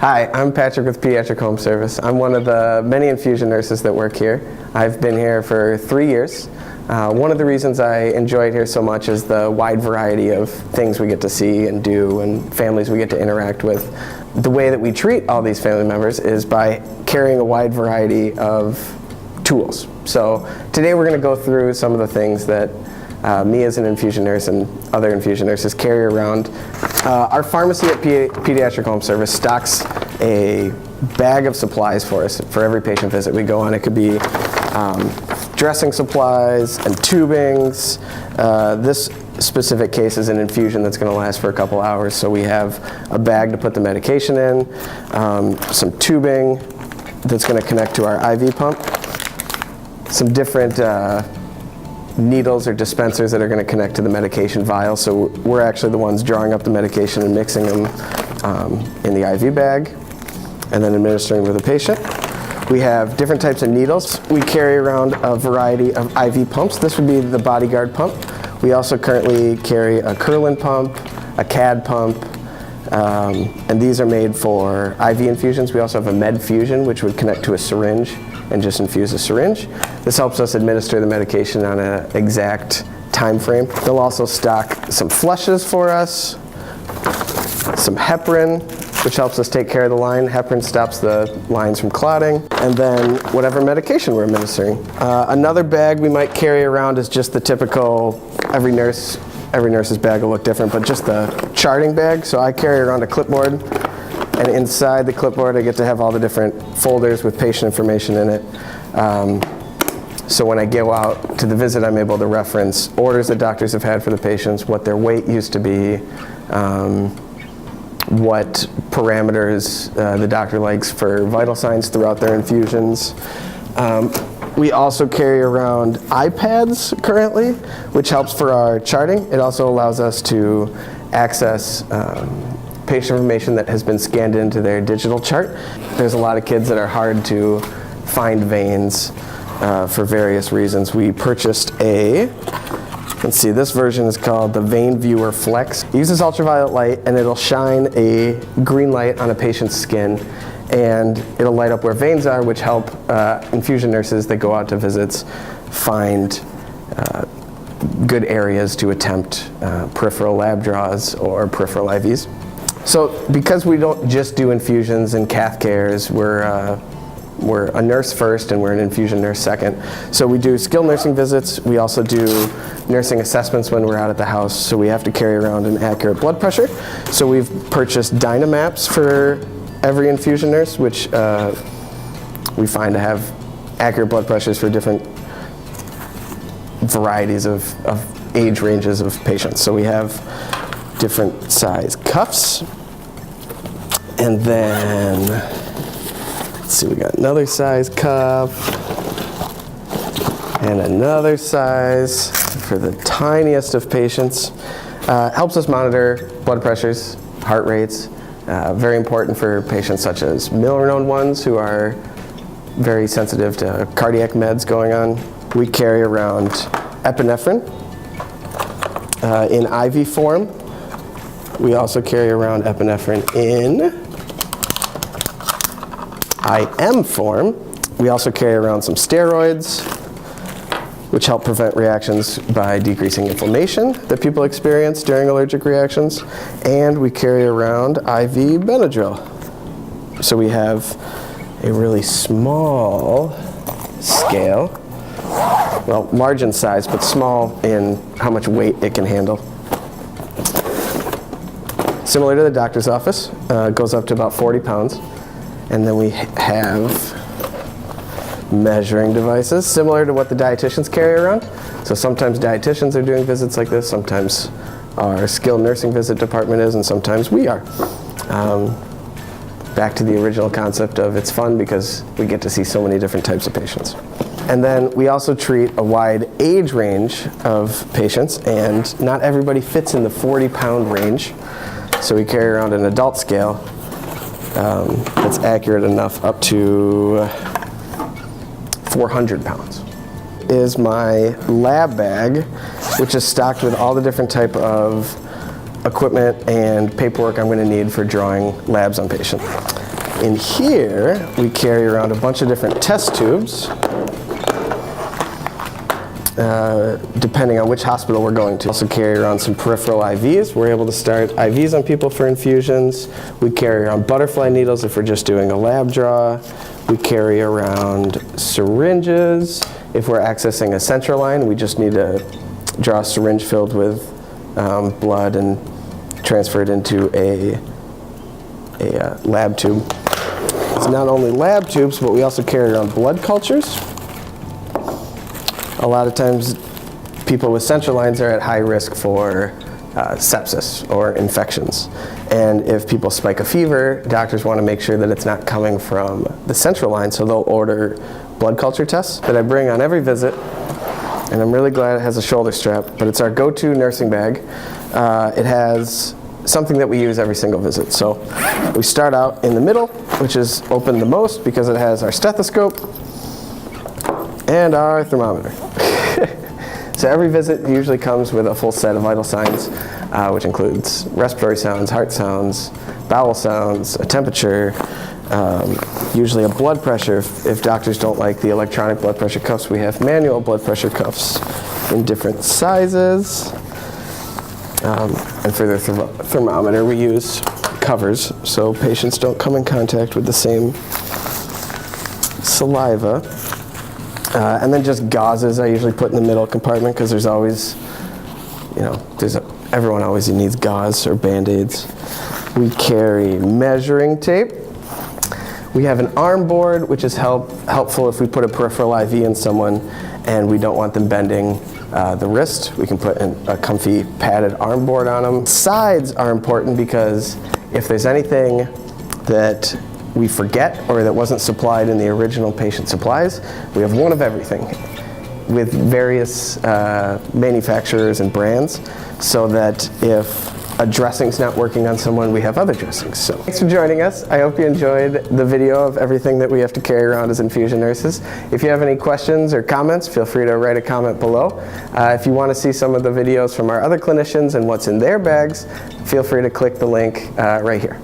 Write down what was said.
Hi, I'm Patrick with Pediatric Home Service. I'm one of the many infusion nurses that work here. I've been here for 3 years. One of the reasons I enjoy it here so much is the wide variety of things we get to see and do and families we get to interact with. The way that we treat all these family members is by carrying a wide variety of tools. So today we're going to go through some of the things that me as an infusion nurse and other infusion nurses carry around. Our pharmacy at Pediatric Home Service stocks a bag of supplies for us for every patient visit we go on. It could be dressing supplies and tubings. This specific case is an infusion that's going to last for a couple hours, so we have a bag to put the medication in, some tubing that's going to connect to our IV pump, some different needles or dispensers that are going to connect to the medication vial. So we're actually the ones drawing up the medication and mixing them in the IV bag and then administering with the patient. We have different types of needles. We carry around a variety of IV pumps. This would be the Bodyguard pump. We also currently carry a Curlin pump, a CAD pump, and these are made for IV infusions. We also have a Med Fusion, which would connect to a syringe and just infuse a syringe. This helps us administer the medication on an exact time frame. They'll also stock some flushes for us, some heparin, which helps us take care of the line. Heparin stops the lines from clotting, and then whatever medication we're administering. Another bag we might carry around is just the typical, every nurse's bag will look different, but just the charting bag. So I carry around a clipboard, and inside the clipboard I get to have all the different folders with patient information in it. So when I go out to the visit, I'm able to reference orders that doctors have had for the patients, what their weight used to be, what parameters the doctor likes for vital signs throughout their infusions. We also carry around iPads currently, which helps for our charting. It also allows us to access patient information that has been scanned into their digital chart. There's a lot of kids that are hard to find veins for various reasons. We purchased let's see, this version is called the Vein Viewer Flex. It uses ultraviolet light and it'll shine a green light on a patient's skin, and it'll light up where veins are, which help infusion nurses that go out to visits find good areas to attempt peripheral lab draws or peripheral IVs. So because we don't just do infusions and cath cares, we're a nurse first and we're an infusion nurse second. So we do skilled nursing visits. We also do nursing assessments when we're out at the house. So we have to carry around an accurate blood pressure. So we've purchased Dynamaps for every infusion nurse, which we find to have accurate blood pressures for different varieties of age ranges of patients. So we have different size cuffs, and then let's see, we got another size cuff and another size for the tiniest of patients. Helps us monitor blood pressures, heart rates. Very important for patients such as middle-known ones who are very sensitive to cardiac meds going on. We carry around epinephrine in IV form. We also carry around epinephrine in IM form. We also carry around some steroids, which help prevent reactions by decreasing inflammation that people experience during allergic reactions. And we carry around IV Benadryl. So we have a really small scale, well, large in size, but small in how much weight it can handle. Similar to the doctor's office, goes up to about 40 pounds. And then we have measuring devices, similar to what the dietitians carry around. So sometimes dietitians are doing visits like this, sometimes our skilled nursing visit department is, and sometimes we are. Back to the original concept of it's fun because we get to see so many different types of patients. And then we also treat a wide age range of patients, and not everybody fits in the 40-pound range. So we carry around an adult scale that's accurate enough up to 400 pounds. Is my lab bag, which is stocked with all the different type of equipment and paperwork I'm going to need for drawing labs on patients. In here, we carry around a bunch of different test tubes. Depending on which hospital we're going to. Also carry around some peripheral IVs. We're able to start IVs on people for infusions. We carry around butterfly needles if we're just doing a lab draw. We carry around syringes. If we're accessing a central line, we just need to draw a syringe filled with blood and transfer it into a lab tube. It's not only lab tubes, but we also carry around blood cultures. A lot of times people with central lines are at high risk for sepsis or infections. And if people spike a fever, doctors want to make sure that it's not coming from the central line, so they'll order blood culture tests that I bring on every visit. And I'm really glad it has a shoulder strap, but it's our go-to nursing bag. It has something that we use every single visit. So we start out in the middle, which is open the most because it has our stethoscope and our thermometer. So every visit usually comes with a full set of vital signs, which includes respiratory sounds, heart sounds, bowel sounds, a temperature, usually a blood pressure. If doctors don't like the electronic blood pressure cuffs, we have manual blood pressure cuffs in different sizes. And for the thermometer, we use covers so patients don't come in contact with the same saliva. And then just gauzes I usually put in the middle compartment because there's always, everyone always needs gauze or Band-Aids. We carry measuring tape. We have an arm board, which is helpful if we put a peripheral IV in someone and we don't want them bending the wrist. We can put a comfy padded arm board on them. Sides are important because if there's anything that we forget or that wasn't supplied in the original patient supplies, we have one of everything with various manufacturers and brands, so that if a dressing's not working on someone, we have other dressings. So thanks for joining us. I hope you enjoyed the video of everything that we have to carry around as infusion nurses. If you have any questions or comments, feel free to write a comment below. If you want to see some of the videos from our other clinicians and what's in their bags, feel free to click the link right here.